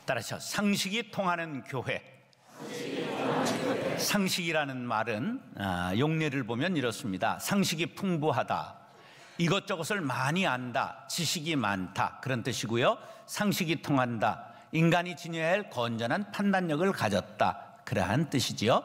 따라서 상식이 통하는 교회. 상식이라는 말은 용례를 보면 이렇습니다. 상식이 풍부하다, 이것저것을 많이 안다, 지식이 많다, 그런 뜻이고요. 상식이 통한다, 인간이 지녀야 할 건전한 판단력을 가졌다, 그러한 뜻이지요.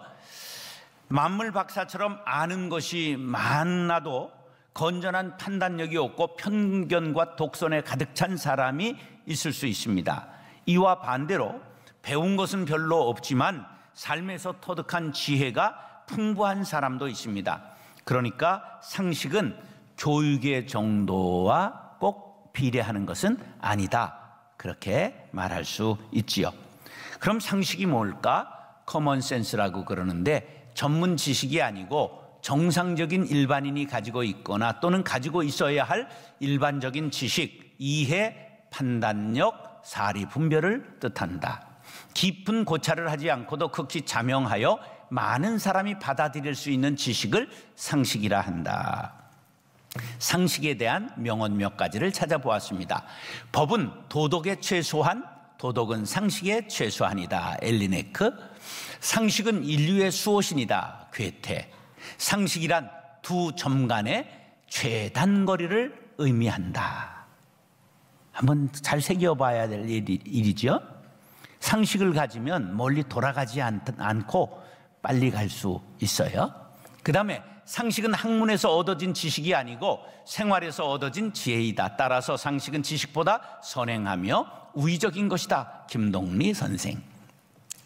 만물 박사처럼 아는 것이 많아도 건전한 판단력이 없고 편견과 독선에 가득 찬 사람이 있을 수 있습니다. 이와 반대로 배운 것은 별로 없지만 삶에서 터득한 지혜가 풍부한 사람도 있습니다. 그러니까 상식은 교육의 정도와 꼭 비례하는 것은 아니다, 그렇게 말할 수 있지요. 그럼 상식이 뭘까? 커먼센스라고 그러는데 전문 지식이 아니고 정상적인 일반인이 가지고 있거나 또는 가지고 있어야 할 일반적인 지식, 이해, 판단력, 사리, 분별을 뜻한다. 깊은 고찰을 하지 않고도 극히 자명하여 많은 사람이 받아들일 수 있는 지식을 상식이라 한다. 상식에 대한 명언 몇 가지를 찾아보았습니다. 법은 도덕의 최소한, 도덕은 상식의 최소한이다, 엘리네크. 상식은 인류의 수호신이다, 괴테. 상식이란 두 점 간의 최단거리를 의미한다. 한번 잘 새겨봐야 될 일이죠. 상식을 가지면 멀리 돌아가지 않고 빨리 갈 수 있어요. 그 다음에 상식은 학문에서 얻어진 지식이 아니고 생활에서 얻어진 지혜이다. 따라서 상식은 지식보다 선행하며 우위적인 것이다, 김동리 선생.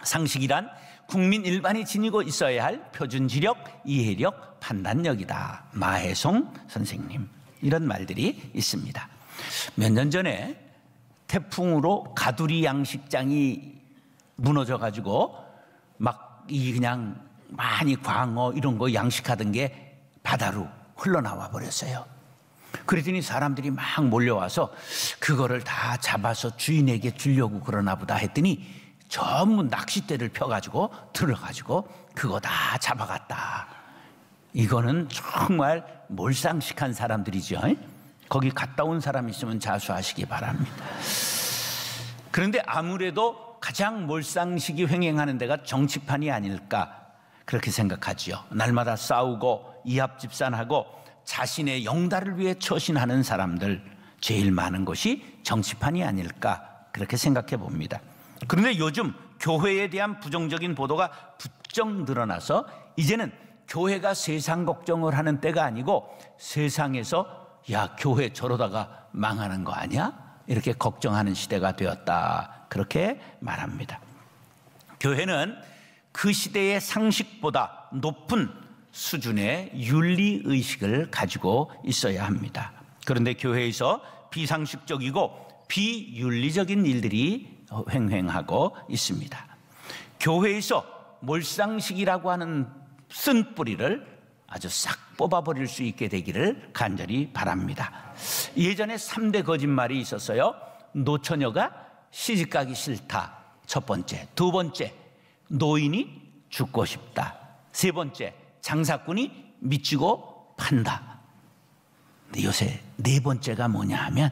상식이란 국민 일반이 지니고 있어야 할 표준지력, 이해력, 판단력이다, 마혜송 선생님. 이런 말들이 있습니다. 몇 년 전에 태풍으로 가두리 양식장이 무너져가지고 막 그냥 많이 광어 이런 거 양식하던 게 바다로 흘러나와 버렸어요. 그랬더니 사람들이 막 몰려와서 그거를 다 잡아서 주인에게 주려고 그러나 보다 했더니 전부 낚싯대를 펴가지고 들어가지고 그거 다 잡아갔다. 이거는 정말 몰상식한 사람들이죠. 거기 갔다 온 사람 있으면 자수하시기 바랍니다. 그런데 아무래도 가장 몰상식이 횡행하는 데가 정치판이 아닐까, 그렇게 생각하지요. 날마다 싸우고 이합집산하고 자신의 영달을 위해 처신하는 사람들, 제일 많은 것이 정치판이 아닐까, 그렇게 생각해 봅니다. 그런데 요즘 교회에 대한 부정적인 보도가 부쩍 늘어나서 이제는 교회가 세상 걱정을 하는 때가 아니고 세상에서 야, 교회 저러다가 망하는 거 아니야? 이렇게 걱정하는 시대가 되었다, 그렇게 말합니다. 교회는 그 시대의 상식보다 높은 수준의 윤리의식을 가지고 있어야 합니다. 그런데 교회에서 비상식적이고 비윤리적인 일들이 횡행하고 있습니다. 교회에서 몰상식이라고 하는 쓴뿌리를 아주 싹 뽑아버릴 수 있게 되기를 간절히 바랍니다. 예전에 3대 거짓말이 있었어요. 노처녀가 시집가기 싫다, 첫 번째. 두 번째, 노인이 죽고 싶다. 세 번째, 장사꾼이 미치고 판다. 근데 요새 네 번째가 뭐냐 하면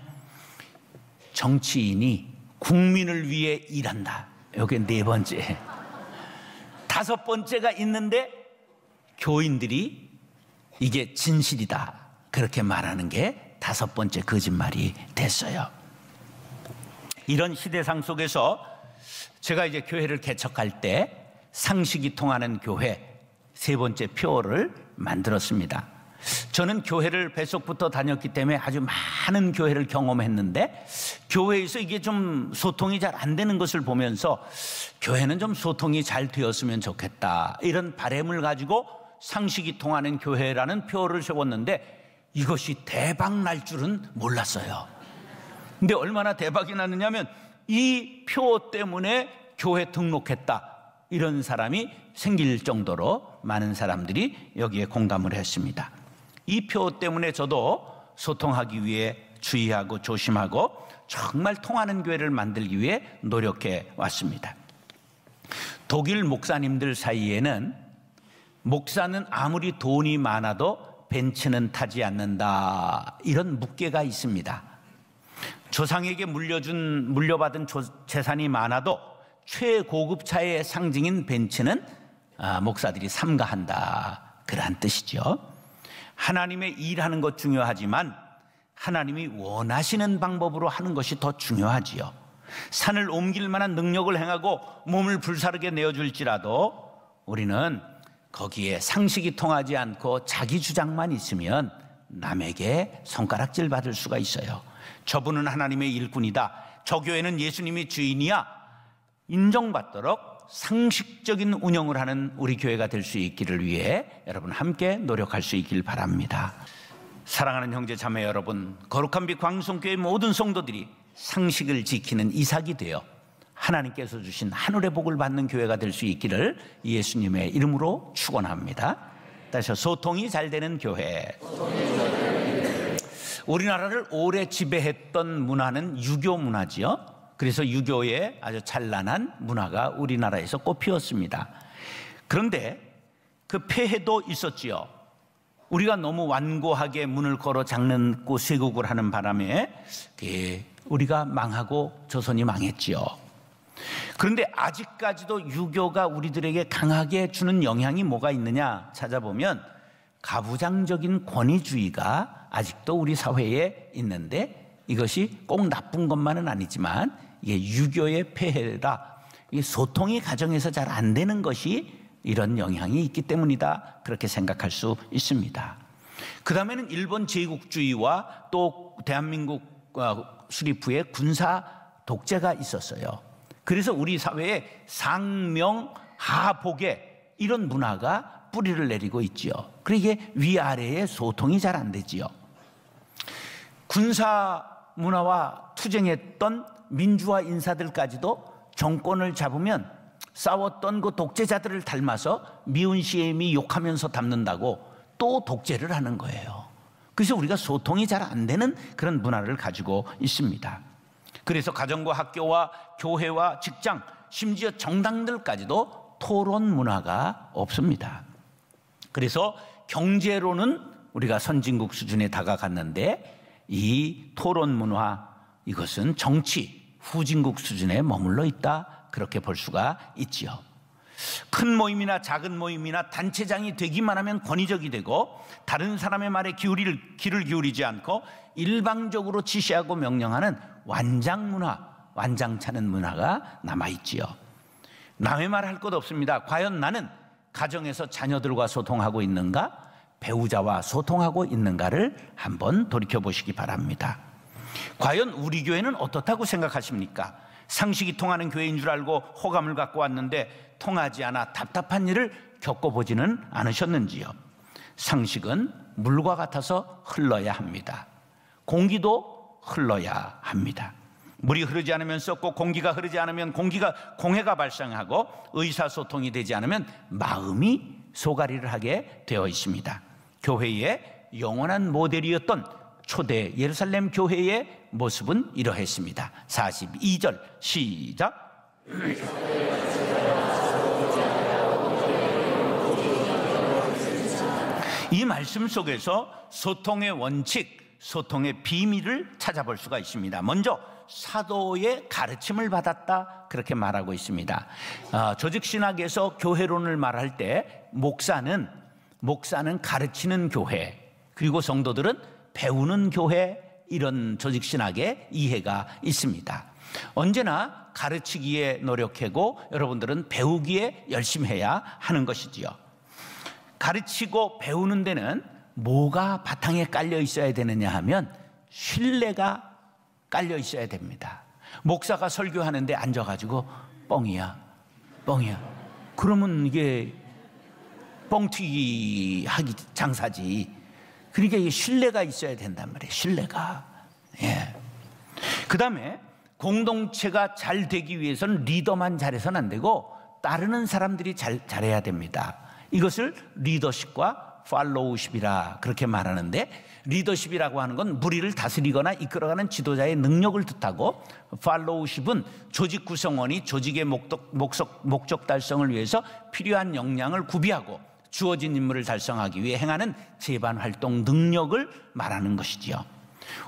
정치인이 국민을 위해 일한다. 이게 네 번째. 다섯 번째가 있는데 교인들이 이게 진실이다, 그렇게 말하는 게 다섯 번째 거짓말이 됐어요. 이런 시대상 속에서 제가 이제 교회를 개척할 때 상식이 통하는 교회 세 번째 표어를 만들었습니다. 저는 교회를 뱃속부터 다녔기 때문에 아주 많은 교회를 경험했는데 교회에서 이게 좀 소통이 잘 안 되는 것을 보면서 교회는 좀 소통이 잘 되었으면 좋겠다, 이런 바람을 가지고 상식이 통하는 교회라는 표어를 세웠는데 이것이 대박 날 줄은 몰랐어요. 근데 얼마나 대박이 났느냐면 이 표 때문에 교회 등록했다, 이런 사람이 생길 정도로 많은 사람들이 여기에 공감을 했습니다. 이 표 때문에 저도 소통하기 위해 주의하고 조심하고 정말 통하는 교회를 만들기 위해 노력해 왔습니다. 독일 목사님들 사이에는 목사는 아무리 돈이 많아도 벤츠는 타지 않는다, 이런 묵계가 있습니다. 조상에게 물려받은 재산이 많아도 최고급 차의 상징인 벤츠는 목사들이 삼가한다, 그러한 뜻이죠. 하나님의 일하는 것 중요하지만 하나님이 원하시는 방법으로 하는 것이 더 중요하지요. 산을 옮길 만한 능력을 행하고 몸을 불사르게 내어줄지라도 우리는 거기에 상식이 통하지 않고 자기 주장만 있으면 남에게 손가락질 받을 수가 있어요. 저분은 하나님의 일꾼이다, 저 교회는 예수님이 주인이야, 인정받도록 상식적인 운영을 하는 우리 교회가 될 수 있기를 위해 여러분 함께 노력할 수 있길 바랍니다. 사랑하는 형제 자매 여러분, 거룩한 빛 광성교회 모든 성도들이 상식을 지키는 이삭이 되어 하나님께서 주신 하늘의 복을 받는 교회가 될 수 있기를 예수님의 이름으로 축원합니다. 다시 소통이 잘 되는 교회. 우리나라를 오래 지배했던 문화는 유교 문화지요. 그래서 유교의 아주 찬란한 문화가 우리나라에서 꽃피웠습니다. 그런데 그 폐해도 있었지요. 우리가 너무 완고하게 문을 걸어 장르고 쇄국을 하는 바람에 우리가 망하고 조선이 망했지요. 그런데 아직까지도 유교가 우리들에게 강하게 주는 영향이 뭐가 있느냐 찾아보면 가부장적인 권위주의가 아직도 우리 사회에 있는데, 이것이 꼭 나쁜 것만은 아니지만 이게 유교의 폐해라, 이게 소통이 가정에서 잘 안 되는 것이 이런 영향이 있기 때문이다, 그렇게 생각할 수 있습니다. 그 다음에는 일본 제국주의와 또 대한민국 수립 후에 군사 독재가 있었어요. 그래서 우리 사회에 상명하복의 이런 문화가 뿌리를 내리고 있지요. 그러게 위아래의 소통이 잘 안 되지요. 군사 문화와 투쟁했던 민주화 인사들까지도 정권을 잡으면 싸웠던 그 독재자들을 닮아서 미운 시엠이 욕하면서 담는다고 또 독재를 하는 거예요. 그래서 우리가 소통이 잘 안 되는 그런 문화를 가지고 있습니다. 그래서 가정과 학교와 교회와 직장, 심지어 정당들까지도 토론 문화가 없습니다. 그래서 경제로는 우리가 선진국 수준에 다가갔는데 이 토론 문화, 이것은 정치 후진국 수준에 머물러 있다, 그렇게 볼 수가 있지요. 큰 모임이나 작은 모임이나 단체장이 되기만 하면 권위적이 되고 다른 사람의 말에 귀를 기울이지 않고 일방적으로 지시하고 명령하는 완장 문화, 완장차는 문화가 남아있지요. 남의 말 할 것 없습니다. 과연 나는 가정에서 자녀들과 소통하고 있는가, 배우자와 소통하고 있는가를 한번 돌이켜보시기 바랍니다. 과연 우리 교회는 어떻다고 생각하십니까? 상식이 통하는 교회인 줄 알고 호감을 갖고 왔는데 통하지 않아 답답한 일을 겪어보지는 않으셨는지요? 상식은 물과 같아서 흘러야 합니다. 공기도 흘러야 합니다. 물이 흐르지 않으면 썩고 공기가 흐르지 않으면 공해가 발생하고 의사소통이 되지 않으면 마음이 소가리를 하게 되어 있습니다. 교회의 영원한 모델이었던 초대 예루살렘 교회의 모습은 이러했습니다. 42절 시작. 이 말씀 속에서 소통의 원칙, 소통의 비밀을 찾아볼 수가 있습니다. 먼저 사도의 가르침을 받았다, 그렇게 말하고 있습니다. 조직신학에서 교회론을 말할 때 목사는 가르치는 교회, 그리고 성도들은 배우는 교회, 이런 조직신학의 이해가 있습니다. 언제나 가르치기에 노력하고 여러분들은 배우기에 열심히 해야 하는 것이지요. 가르치고 배우는 데는 뭐가 바탕에 깔려 있어야 되느냐 하면 신뢰가 깔려 있어야 됩니다. 목사가 설교하는데 앉아가지고 뻥이야 그러면 이게 뻥튀기 하기 장사지. 그러니까 이게 신뢰가 있어야 된단 말이에요. 신뢰가. 그 다음에 공동체가 잘 되기 위해서는 리더만 잘해서는 안 되고 따르는 사람들이 잘해야 됩니다. 이것을 리더십과 팔로우십이라 그렇게 말하는데, 리더십이라고 하는 건 무리를 다스리거나 이끌어가는 지도자의 능력을 뜻하고, 팔로우십은 조직 구성원이 조직의 목적 달성을 위해서 필요한 역량을 구비하고 주어진 임무를 달성하기 위해 행하는 제반 활동 능력을 말하는 것이지요.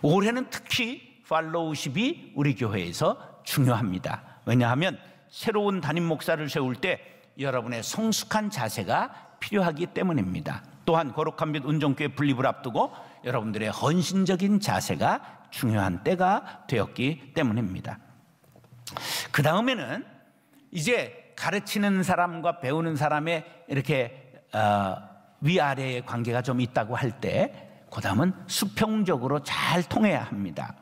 올해는 특히 팔로우십이 우리 교회에서 중요합니다. 왜냐하면 새로운 담임 목사를 세울 때 여러분의 성숙한 자세가 필요하기 때문입니다. 또한 거룩한 빛 운정교회 분립을 앞두고 여러분들의 헌신적인 자세가 중요한 때가 되었기 때문입니다. 그 다음에는 이제 가르치는 사람과 배우는 사람의 이렇게 위아래의 관계가 좀 있다고 할 때 그 다음은 수평적으로 잘 통해야 합니다.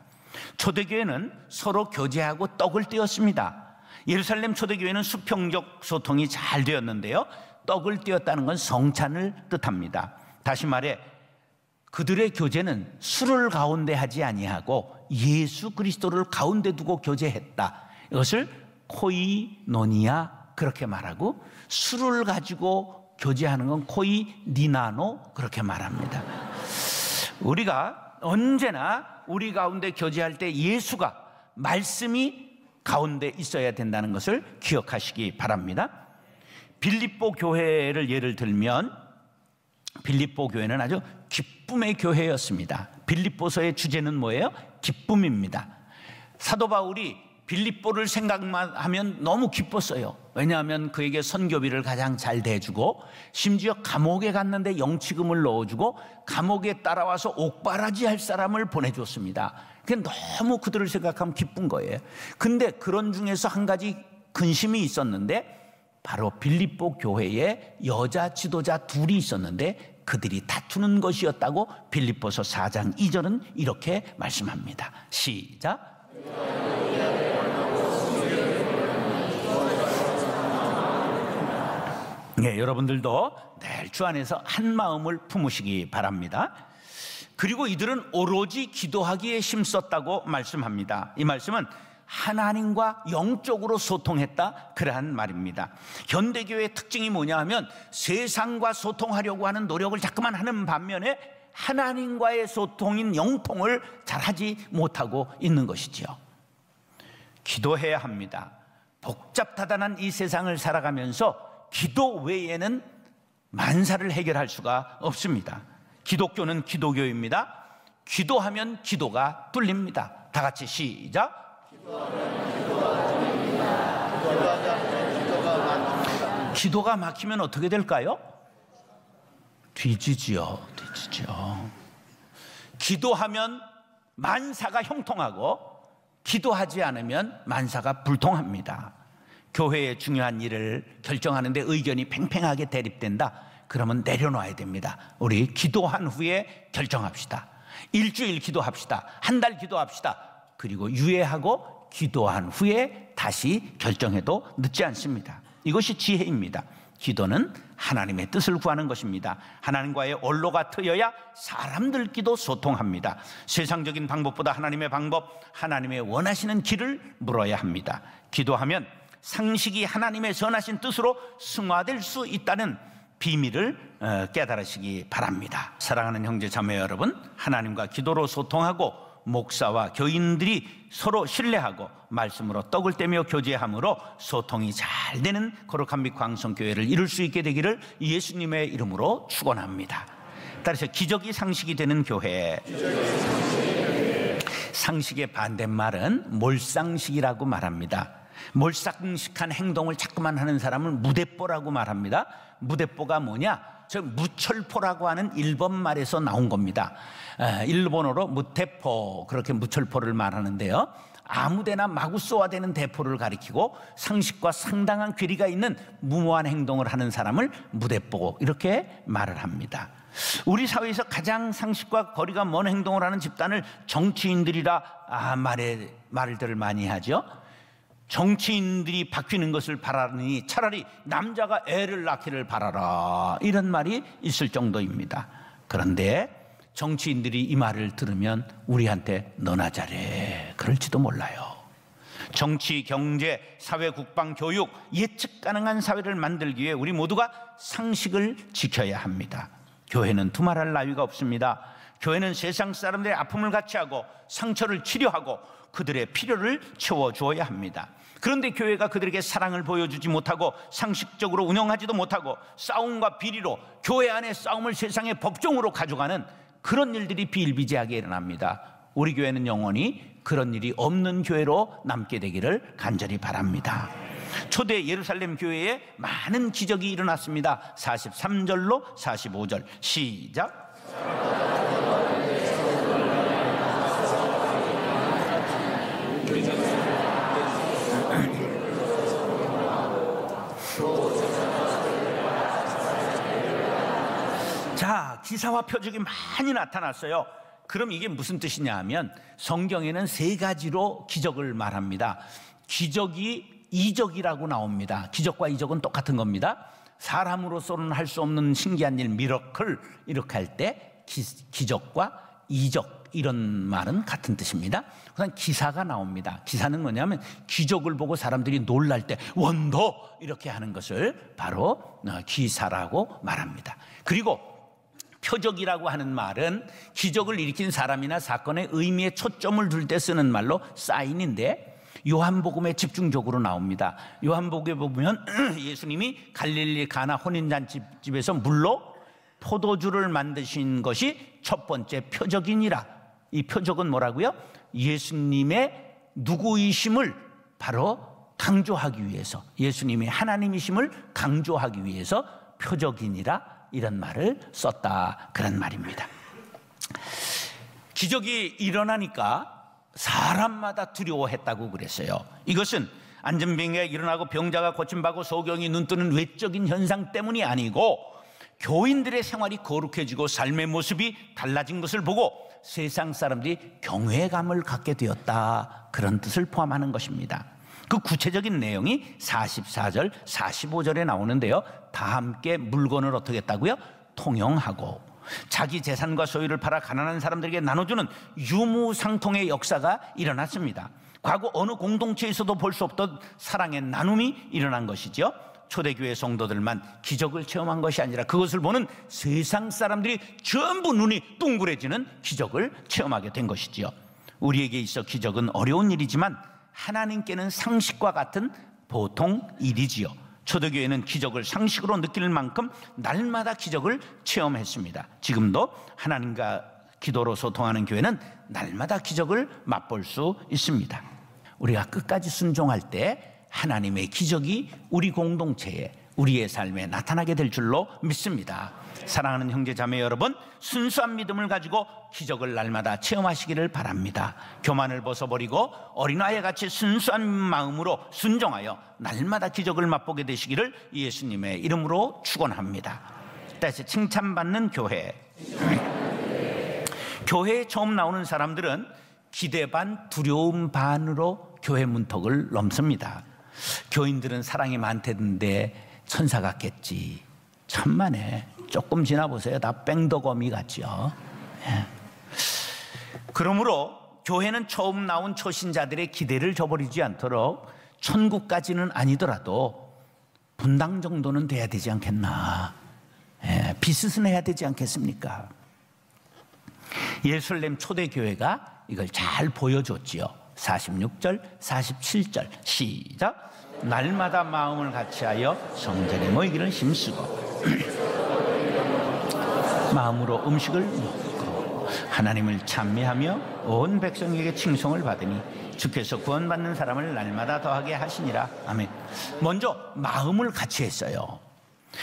초대교회는 서로 교제하고 떡을 떼었습니다. 예루살렘 초대교회는 수평적 소통이 잘 되었는데요, 떡을 떼었다는 건 성찬을 뜻합니다. 다시 말해 그들의 교제는 술을 가운데 하지 아니하고 예수 그리스도를 가운데 두고 교제했다. 이것을 코이노니아 그렇게 말하고, 술을 가지고 교제하는 건 코이니나노 그렇게 말합니다. 우리가 언제나 우리 가운데 교제할 때 예수가, 말씀이 가운데 있어야 된다는 것을 기억하시기 바랍니다. 빌립보 교회를 예를 들면 빌립보 교회는 아주 기쁨의 교회였습니다. 빌립보서의 주제는 뭐예요? 기쁨입니다. 사도 바울이 빌립보를 생각만 하면 너무 기뻤어요. 왜냐하면 그에게 선교비를 가장 잘 대주고, 심지어 감옥에 갔는데 영치금을 넣어주고 감옥에 따라와서 옥바라지 할 사람을 보내줬습니다. 그게 너무 그들을 생각하면 기쁜 거예요. 근데 그런 중에서 한 가지 근심이 있었는데, 바로 빌립보 교회에 여자 지도자 둘이 있었는데 그들이 다투는 것이었다고 빌립보서 4장 2절은 이렇게 말씀합니다. 시작. 네, 여러분들도 늘 주 안에서 한 마음을 품으시기 바랍니다. 그리고 이들은 오로지 기도하기에 힘썼다고 말씀합니다. 이 말씀은 하나님과 영적으로 소통했다, 그러한 말입니다. 현대교회의 특징이 뭐냐 하면 세상과 소통하려고 하는 노력을 자꾸만 하는 반면에 하나님과의 소통인 영통을 잘하지 못하고 있는 것이지요. 기도해야 합니다. 복잡다단한 이 세상을 살아가면서 기도 외에는 만사를 해결할 수가 없습니다. 기독교는 기도교입니다. 기도하면 기도가 뚫립니다. 다 같이 시작. 기도가 막히면 어떻게 될까요? 뒤지지요. 기도하면 만사가 형통하고 기도하지 않으면 만사가 불통합니다. 교회의 중요한 일을 결정하는데 의견이 팽팽하게 대립된다. 그러면 내려놔야 됩니다. 우리 기도한 후에 결정합시다. 일주일 기도합시다. 한 달 기도합시다. 그리고 유예하고 기도한 후에 다시 결정해도 늦지 않습니다. 이것이 지혜입니다. 기도는 하나님의 뜻을 구하는 것입니다. 하나님과의 언로가 트여야 사람들끼리도 소통합니다. 세상적인 방법보다 하나님의 방법, 하나님의 원하시는 길을 물어야 합니다. 기도하면 상식이 하나님의 선하신 뜻으로 승화될 수 있다는 비밀을 깨달으시기 바랍니다. 사랑하는 형제 자매 여러분, 하나님과 기도로 소통하고 목사와 교인들이 서로 신뢰하고 말씀으로 떡을 떼며 교제함으로 소통이 잘 되는 거룩한 빛 광성교회를 이룰 수 있게 되기를 예수님의 이름으로 축원합니다. 따라서 기적이 상식이 되는 교회. 상식의 반대말은 몰상식이라고 말합니다. 몰상식한 행동을 자꾸만 하는 사람을 무대뽀라고 말합니다. 무대뽀가 뭐냐? 저 무철포라고 하는 일본 말에서 나온 겁니다. 일본어로 무태포, 그렇게 무철포를 말하는데요, 아무데나 마구 쏘아대는 대포를 가리키고 상식과 상당한 괴리가 있는 무모한 행동을 하는 사람을 무대뽀, 이렇게 말을 합니다. 우리 사회에서 가장 상식과 거리가 먼 행동을 하는 집단을 정치인들이라 말들을 많이 하죠. 정치인들이 바뀌는 것을 바라니 차라리 남자가 애를 낳기를 바라라, 이런 말이 있을 정도입니다. 그런데 정치인들이 이 말을 들으면 우리한테 너나 잘해 그럴지도 몰라요. 정치, 경제, 사회, 국방, 교육, 예측 가능한 사회를 만들기 위해 우리 모두가 상식을 지켜야 합니다. 교회는 두말할 나위가 없습니다. 교회는 세상 사람들의 아픔을 같이 하고 상처를 치료하고 그들의 필요를 채워주어야 합니다. 그런데 교회가 그들에게 사랑을 보여주지 못하고 상식적으로 운영하지도 못하고 싸움과 비리로 교회 안의 싸움을 세상의 법정으로 가져가는 그런 일들이 비일비재하게 일어납니다. 우리 교회는 영원히 그런 일이 없는 교회로 남게 되기를 간절히 바랍니다. 초대 예루살렘 교회에 많은 기적이 일어났습니다. 43절로 45절 시작. 자, 기사와 표적이 많이 나타났어요. 그럼 이게 무슨 뜻이냐 하면 성경에는 세 가지로 기적을 말합니다. 기적이 이적이라고 나옵니다. 기적과 이적은 똑같은 겁니다. 사람으로서는 할 수 없는 신기한 일, 미러클 이렇게 할 때 기적과 이적 이런 말은 같은 뜻입니다. 우선 기사가 나옵니다. 기사는 뭐냐면 기적을 보고 사람들이 놀랄 때 원더 이렇게 하는 것을 바로 기사라고 말합니다. 그리고 표적이라고 하는 말은 기적을 일으킨 사람이나 사건의 의미에 초점을 둘 때 쓰는 말로 사인인데 요한복음에 집중적으로 나옵니다. 요한복음에 보면 예수님이 갈릴리 가나 혼인잔치집에서 물로 포도주를 만드신 것이 첫 번째 표적이니라. 이 표적은 뭐라고요? 예수님의 누구이심을 바로 강조하기 위해서, 예수님이 하나님이심을 강조하기 위해서 표적이니라 이런 말을 썼다 그런 말입니다. 기적이 일어나니까 사람마다 두려워했다고 그랬어요. 이것은 안전병이 일어나고 병자가 고침받고 소경이 눈뜨는 외적인 현상 때문이 아니고 교인들의 생활이 거룩해지고 삶의 모습이 달라진 것을 보고 세상 사람들이 경외감을 갖게 되었다 그런 뜻을 포함하는 것입니다. 그 구체적인 내용이 44절 45절에 나오는데요. 다 함께 물건을 어떻게 했다고요? 통용하고 자기 재산과 소유를 팔아 가난한 사람들에게 나눠주는 유무상통의 역사가 일어났습니다. 과거 어느 공동체에서도 볼 수 없던 사랑의 나눔이 일어난 것이죠. 초대교회 성도들만 기적을 체험한 것이 아니라 그것을 보는 세상 사람들이 전부 눈이 둥그레지는 기적을 체험하게 된 것이지요. 우리에게 있어 기적은 어려운 일이지만 하나님께는 상식과 같은 보통 일이지요. 초대교회는 기적을 상식으로 느낄 만큼 날마다 기적을 체험했습니다. 지금도 하나님과 기도로 소통하는 교회는 날마다 기적을 맛볼 수 있습니다. 우리가 끝까지 순종할 때 하나님의 기적이 우리 공동체에, 우리의 삶에 나타나게 될 줄로 믿습니다. 사랑하는 형제 자매 여러분, 순수한 믿음을 가지고 기적을 날마다 체험하시기를 바랍니다. 교만을 벗어버리고 어린아이 같이 순수한 마음으로 순종하여 날마다 기적을 맛보게 되시기를 예수님의 이름으로 축원합니다. 다시 칭찬받는 교회. 교회에 처음 나오는 사람들은 기대 반 두려움 반으로 교회 문턱을 넘습니다. 교인들은 사랑이 많대던데 천사 같겠지. 천만에 조금 지나보세요. 다 뺑덕어미 같죠. 예. 그러므로 교회는 처음 나온 초신자들의 기대를 저버리지 않도록 천국까지는 아니더라도 분당 정도는 돼야 되지 않겠나. 예. 비스는 해야 되지 않겠습니까? 예루살렘 초대교회가 이걸 잘 보여줬지요. 46절 47절 시작. 날마다 마음을 같이하여 성전에 모이기를 힘쓰고 마음으로 음식을 먹고 하나님을 찬미하며 온 백성에게 칭송을 받으니 주께서 구원받는 사람을 날마다 더하게 하시니라. 아멘. 먼저 마음을 같이 했어요.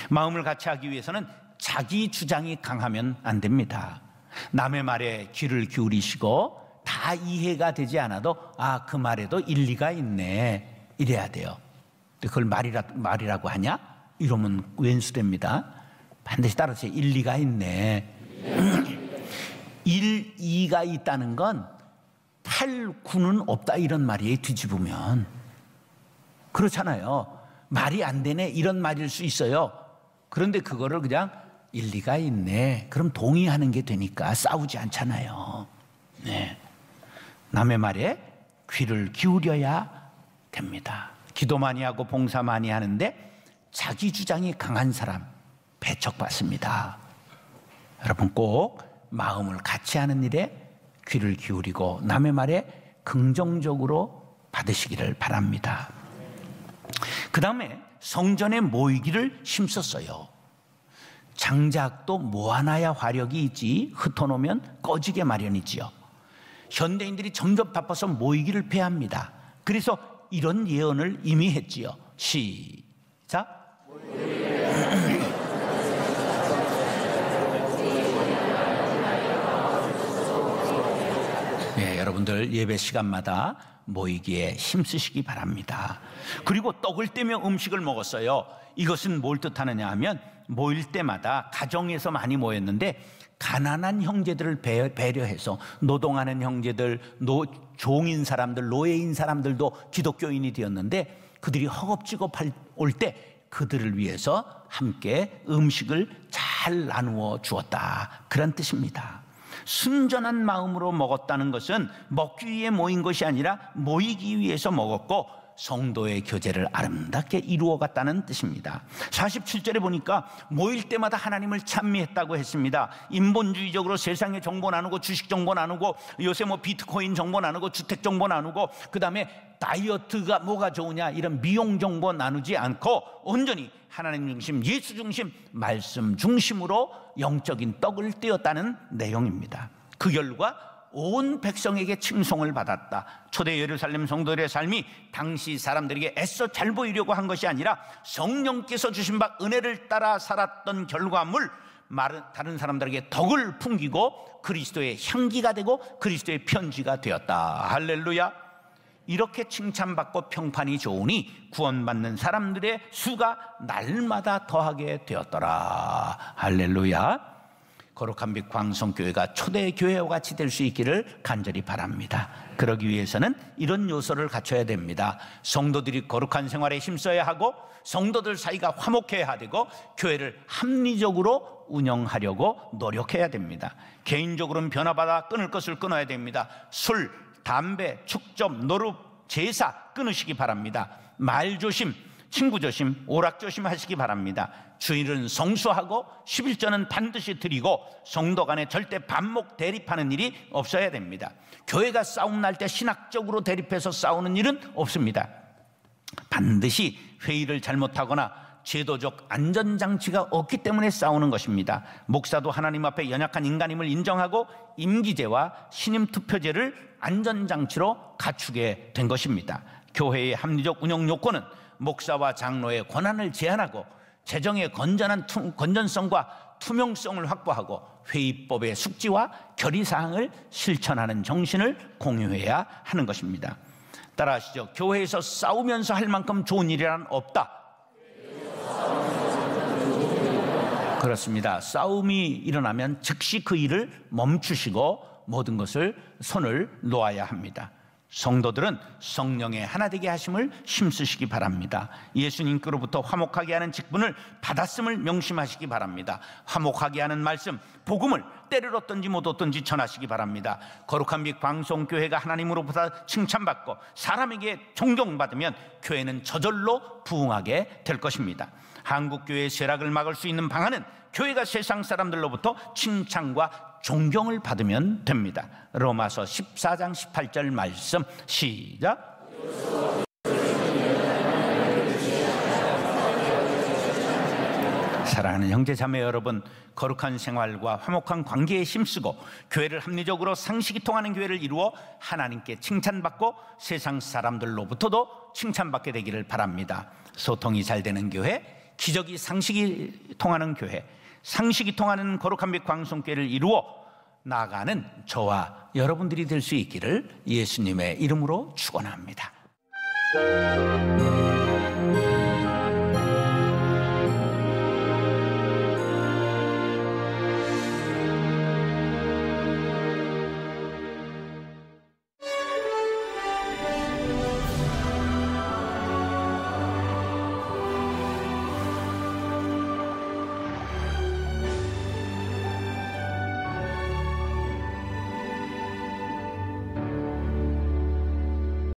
마음을 같이 하기 위해서는 자기 주장이 강하면 안 됩니다. 남의 말에 귀를 기울이시고 다 이해가 되지 않아도 아, 그 말에도 일리가 있네 이래야 돼요. 그걸 말이라고 하냐? 이러면 왼수됩니다. 반드시 따라서 일리가 있네. 일이가 있다는 건 8, 9는 없다 이런 말이에요. 뒤집으면 그렇잖아요. 말이 안 되네 이런 말일 수 있어요. 그런데 그거를 그냥 일리가 있네 그럼 동의하는 게 되니까 싸우지 않잖아요. 네. 남의 말에 귀를 기울여야 됩니다. 기도 많이 하고 봉사 많이 하는데 자기 주장이 강한 사람 배척받습니다. 여러분 꼭 마음을 같이 하는 일에 귀를 기울이고 남의 말에 긍정적으로 받으시기를 바랍니다. 그 다음에 성전에 모이기를 힘썼어요. 장작도 모아놔야 화력이 있지 흩어놓으면 꺼지게 마련이지요. 현대인들이 점점 바빠서 모이기를 패합니다. 그래서 이런 예언을 이미 했지요. 시작. 네, 여러분들 예배 시간마다 모이기에 힘쓰시기 바랍니다. 그리고 떡을 떼며 음식을 먹었어요. 이것은 뭘 뜻하느냐 하면 모일 때마다 가정에서 많이 모였는데 가난한 형제들을 배려해서 노동하는 형제들, 종인 사람들, 노예인 사람들도 기독교인이 되었는데 그들이 허겁지겁 올 때 그들을 위해서 함께 음식을 잘 나누어 주었다, 그런 뜻입니다. 순전한 마음으로 먹었다는 것은 먹기 위해 모인 것이 아니라 모이기 위해서 먹었고 성도의 교제를 아름답게 이루어갔다는 뜻입니다. 47절에 보니까 모일 때마다 하나님을 찬미했다고 했습니다. 인본주의적으로 세상의 정보 나누고 주식 정보 나누고 요새 비트코인 정보 나누고 주택 정보 나누고 그 다음에 다이어트가 뭐가 좋으냐 이런 미용 정보 나누지 않고 온전히 하나님 중심, 예수 중심, 말씀 중심으로 영적인 떡을 떼었다는 내용입니다. 그 결과 온 백성에게 칭송을 받았다. 초대 예루살렘 성도들의 삶이 당시 사람들에게 애써 잘 보이려고 한 것이 아니라 성령께서 주신 바 은혜를 따라 살았던 결과물, 다른 사람들에게 덕을 풍기고 그리스도의 향기가 되고 그리스도의 편지가 되었다. 할렐루야. 이렇게 칭찬받고 평판이 좋으니 구원받는 사람들의 수가 날마다 더하게 되었더라. 할렐루야. 거룩한 빛 광성교회가 초대 교회와 같이 될 수 있기를 간절히 바랍니다. 그러기 위해서는 이런 요소를 갖춰야 됩니다. 성도들이 거룩한 생활에 힘써야 하고 성도들 사이가 화목해야 되고 교회를 합리적으로 운영하려고 노력해야 됩니다. 개인적으로는 변화받아 끊을 것을 끊어야 됩니다. 술, 담배, 축점, 노릇, 제사 끊으시기 바랍니다. 말 조심, 친구 조심, 오락 조심 하시기 바랍니다. 주일은 성수하고 11조는 반드시 드리고 성도 간에 절대 반목 대립하는 일이 없어야 됩니다. 교회가 싸움 날 때 신학적으로 대립해서 싸우는 일은 없습니다. 반드시 회의를 잘못하거나 제도적 안전장치가 없기 때문에 싸우는 것입니다. 목사도 하나님 앞에 연약한 인간임을 인정하고 임기제와 신임투표제를 안전장치로 갖추게 된 것입니다. 교회의 합리적 운영 요건은 목사와 장로의 권한을 제한하고 재정의 건전성과 투명성을 확보하고 회의법의 숙지와 결의사항을 실천하는 정신을 공유해야 하는 것입니다. 따라하시죠. 교회에서 싸우면서 할 만큼 좋은 일이란 없다. 그렇습니다. 싸움이 일어나면 즉시 그 일을 멈추시고 모든 것을 손을 놓아야 합니다. 성도들은 성령의 하나 되게 하심을 힘쓰시기 바랍니다. 예수님께로부터 화목하게 하는 직분을 받았음을 명심하시기 바랍니다. 화목하게 하는 말씀, 복음을 때를 얻든지 못 얻든지 전하시기 바랍니다. 거룩한 빛 광성교회가 하나님으로부터 칭찬받고 사람에게 존경받으면 교회는 저절로 부흥하게 될 것입니다. 한국교회의 쇠락을 막을 수 있는 방안은 교회가 세상 사람들로부터 칭찬과 존경을 받으면 됩니다. 로마서 14장 18절 말씀 시작. 사랑하는 형제 자매 여러분, 거룩한 생활과 화목한 관계에 힘쓰고 교회를 합리적으로 상식이 통하는 교회를 이루어 하나님께 칭찬받고 세상 사람들로부터도 칭찬받게 되기를 바랍니다. 소통이 잘 되는 교회, 기적이 상식이 통하는 교회, 상식이 통하는 거룩한 빛 광성교회를 이루어 나아가는 저와 여러분들이 될 수 있기를 예수님의 이름으로 축원합니다.